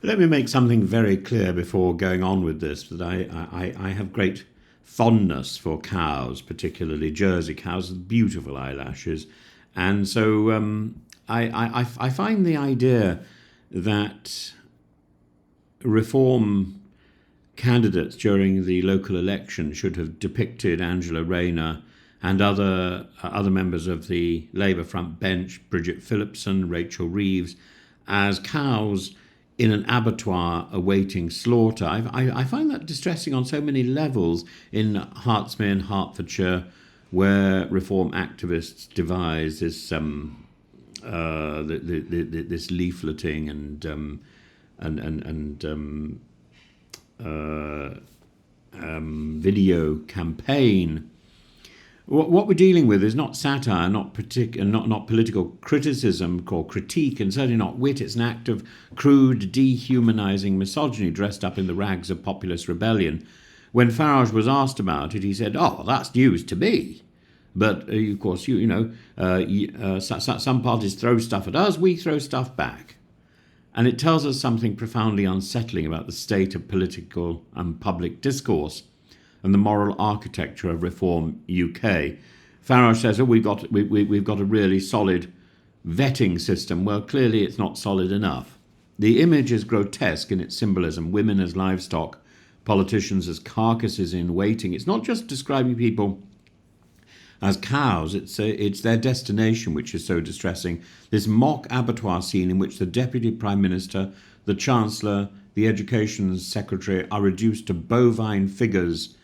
Let me make something very clear before going on with this, that I have great fondness for cows, particularly Jersey cows with beautiful eyelashes. And so I find the idea that reform candidates during the local election should have depicted Angela Rayner and other members of the Labour front bench, Bridget Phillipson, Rachel Reeves, as cows in an abattoir awaiting slaughter. I find that distressing on so many levels in Hertsmere in Hertfordshire, where reform activists devise this this leafleting and video campaign. What we're dealing with is not satire, not political criticism or critique, and certainly not wit. It's an act of crude, dehumanising misogyny dressed up in the rags of populist rebellion. When Farage was asked about it, he said, "Oh, that's news to me." But of course, some parties throw stuff at us, we throw stuff back. And it tells us something profoundly unsettling about the state of political and public discourse and the moral architecture of Reform UK. Farage says, "Oh, we've got a really solid vetting system." Well, clearly it's not solid enough. The image is grotesque in its symbolism: women as livestock, politicians as carcasses in waiting. It's not just describing people as cows, it's their destination which is so distressing. This mock abattoir scene in which the Deputy Prime Minister, the Chancellor, the Education Secretary are reduced to bovine figures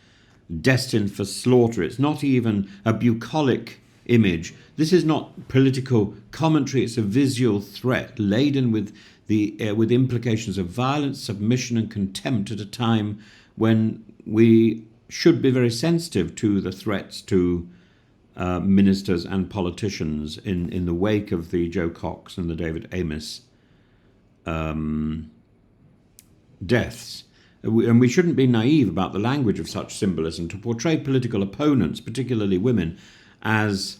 destined for slaughter. It's not even a bucolic image. This is not political commentary. It's a visual threat laden with with implications of violence, submission and contempt at a time when we should be very sensitive to the threats to ministers and politicians in the wake of the Joe Cox and the David Amess deaths. And we shouldn't be naive about the language of such symbolism. To portray political opponents, particularly women, as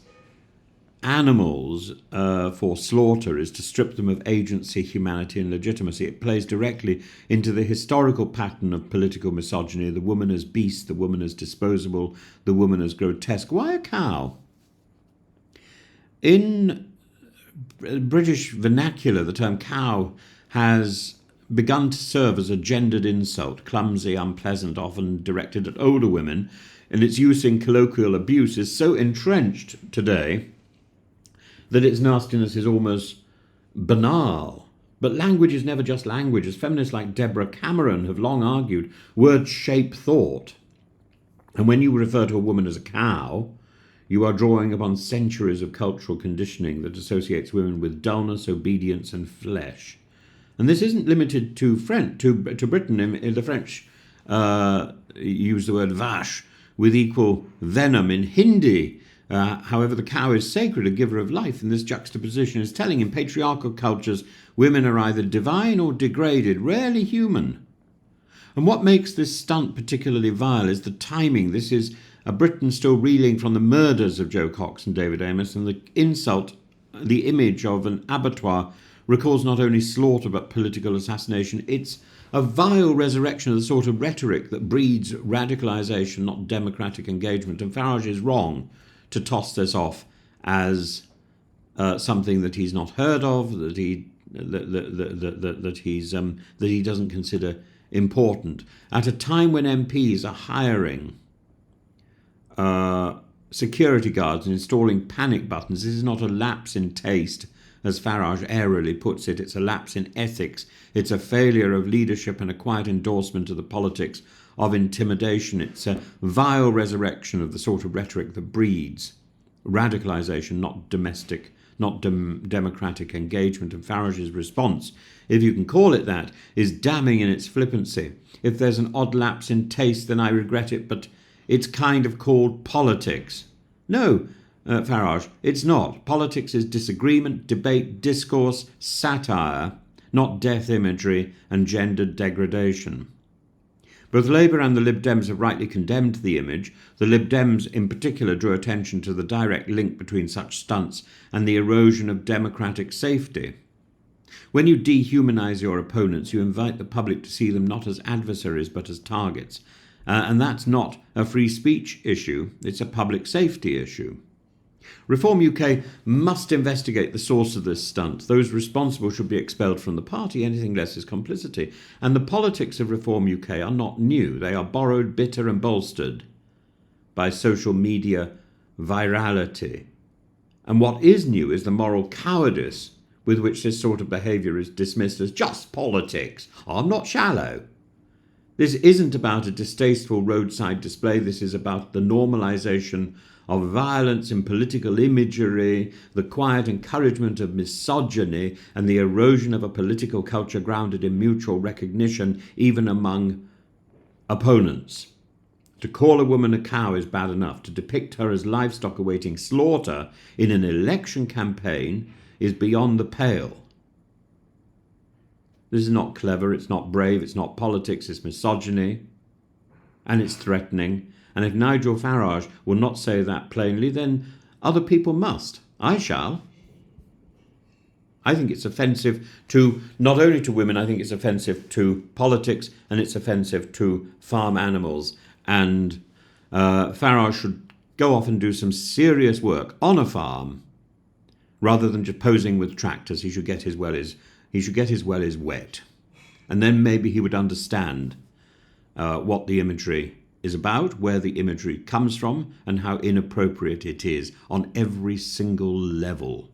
animals for slaughter is to strip them of agency, humanity and legitimacy. It plays directly into the historical pattern of political misogyny: the woman as beast, the woman as disposable, the woman as grotesque. Why a cow? In British vernacular, the term cow has begun to serve as a gendered insult, clumsy, unpleasant, often directed at older women, and its use in colloquial abuse is so entrenched today that its nastiness is almost banal. But language is never just language. As feminists like Deborah Cameron have long argued, words shape thought. And when you refer to a woman as a cow, you are drawing upon centuries of cultural conditioning that associates women with dullness, obedience and flesh. And this isn't limited to Britain. The French use the word vache with equal venom. In Hindi, however, the cow is sacred, a giver of life, and this juxtaposition is telling. In patriarchal cultures, women are either divine or degraded, rarely human. And what makes this stunt particularly vile is the timing. This is a Britain still reeling from the murders of Joe Cox and David Amess, and the insult, the image of an abattoir, recalls not only slaughter but political assassination. It's a vile resurrection of the sort of rhetoric that breeds radicalisation, not democratic engagement. And Farage is wrong to toss this off as something that he's not heard of, that he doesn't consider important. At a time when MPs are hiring security guards and installing panic buttons, this is not a lapse in taste, as Farage airily puts it. It's a lapse in ethics. It's a failure of leadership and a quiet endorsement of the politics of intimidation. It's a vile resurrection of the sort of rhetoric that breeds radicalisation, not democratic engagement. And Farage's response, if you can call it that, is damning in its flippancy. If there's an odd lapse in taste, then I regret it, but it's kind of called politics. No, Farage, it's not. Politics is disagreement, debate, discourse, satire, not death imagery and gendered degradation. Both Labour and the Lib Dems have rightly condemned the image. The Lib Dems in particular drew attention to the direct link between such stunts and the erosion of democratic safety. When you dehumanize your opponents, you invite the public to see them not as adversaries but as targets. And that's not a free speech issue, it's a public safety issue. Reform UK must investigate the source of this stunt. Those responsible should be expelled from the party. Anything less is complicity. And the politics of Reform UK are not new. They are borrowed, bitter and bolstered by social media virality. And what is new is the moral cowardice with which this sort of behaviour is dismissed as just politics. I'm not shallow. This isn't about a distasteful roadside display. This is about the normalisation of violence in political imagery, the quiet encouragement of misogyny, and the erosion of a political culture grounded in mutual recognition, even among opponents. To call a woman a cow is bad enough. To depict her as livestock awaiting slaughter in an election campaign is beyond the pale. This is not clever, it's not brave, it's not politics, it's misogyny, and it's threatening. And if Nigel Farage will not say that plainly, then other people must. I shall. I think it's offensive to, not only to women, I think it's offensive to politics, and it's offensive to farm animals. And Farage should go off and do some serious work on a farm, rather than just posing with tractors. He should get his wellies wet. And then maybe he would understand what the imagery is about, where the imagery comes from, and how inappropriate it is on every single level.